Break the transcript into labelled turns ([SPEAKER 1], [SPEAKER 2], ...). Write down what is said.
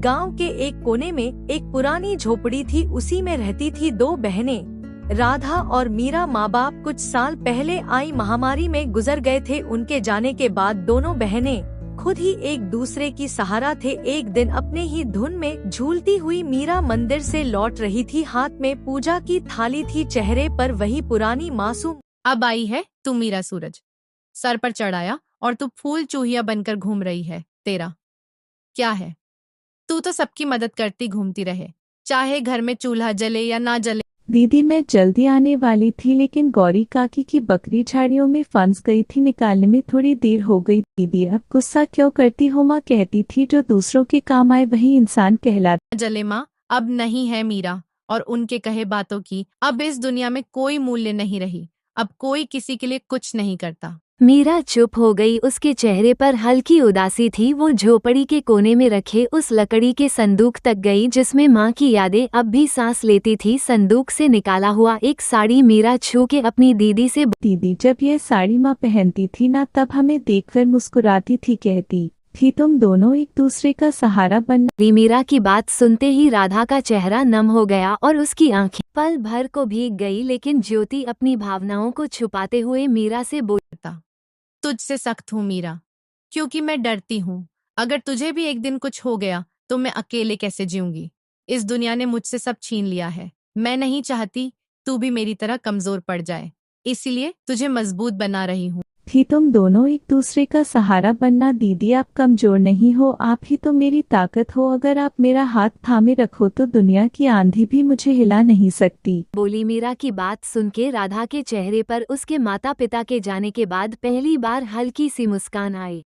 [SPEAKER 1] गांव के एक कोने में एक पुरानी झोपड़ी थी। उसी में रहती थी दो बहनें, राधा और मीरा। माँ बाप कुछ साल पहले आई महामारी में गुजर गए थे। उनके जाने के बाद दोनों बहनें खुद ही एक दूसरे की सहारा थे। एक दिन अपने ही धुन में झूलती हुई मीरा मंदिर से लौट रही थी। हाथ में पूजा की थाली थी, चेहरे पर वही पुरानी मासूम।
[SPEAKER 2] अब आई है तू मीरा सूरज, सर पर चढ़ाया और तू फूल चूहिया बनकर घूम रही है। तेरा क्या है? तू तो सबकी मदद करती घूमती रहे, चाहे घर में चूल्हा जले या ना जले।
[SPEAKER 3] दीदी मैं जल्दी आने वाली थी, लेकिन गौरी काकी की बकरी झाड़ियों में फंस गई थी। निकालने में थोड़ी देर हो गई। दीदी अब गुस्सा क्यों करती हो? माँ कहती थी जो दूसरों के काम आए वही इंसान कहलाता।
[SPEAKER 2] जले माँ, अब नहीं है मीरा, और उनके कहे बातों की अब इस दुनिया में कोई मूल्य नहीं रही। अब कोई किसी के लिए कुछ नहीं करता।
[SPEAKER 4] मीरा चुप हो गई। उसके चेहरे पर हल्की उदासी थी। वो झोपड़ी के कोने में रखे उस लकड़ी के संदूक तक गई जिसमें माँ की यादें अब भी सांस लेती थी। संदूक से निकाला हुआ एक साड़ी मीरा छू के अपनी दीदी से
[SPEAKER 3] दीदी जब यह साड़ी माँ पहनती थी ना, तब हमें देखकर मुस्कुराती थी, कहती थी तुम दोनों एक दूसरे का सहारा बनना।
[SPEAKER 4] मीरा की बात सुनते ही राधा का चेहरा नम हो गया और उसकी आंखें पल भर को भीग गई। लेकिन ज्योति अपनी भावनाओं को छुपाते हुए मीरा से बोलता,
[SPEAKER 2] तुझसे सख्त हूँ मीरा, क्योंकि मैं डरती हूँ अगर तुझे भी एक दिन कुछ हो गया तो मैं अकेले कैसे जीऊंगी। इस दुनिया ने मुझसे सब छीन लिया है। मैं नहीं चाहती तू भी मेरी तरह कमजोर पड़ जाए, इसीलिए तुझे मजबूत बना रही हूँ।
[SPEAKER 3] थी तुम दोनों एक दूसरे का सहारा बनना। दीदी आप कमजोर नहीं हो, आप ही तो मेरी ताकत हो। अगर आप मेरा हाथ थामे रखो तो दुनिया की आंधी भी मुझे हिला नहीं सकती,
[SPEAKER 4] बोली। मीरा की बात सुन के राधा के चेहरे पर उसके माता पिता के जाने के बाद पहली बार हल्की सी मुस्कान आई।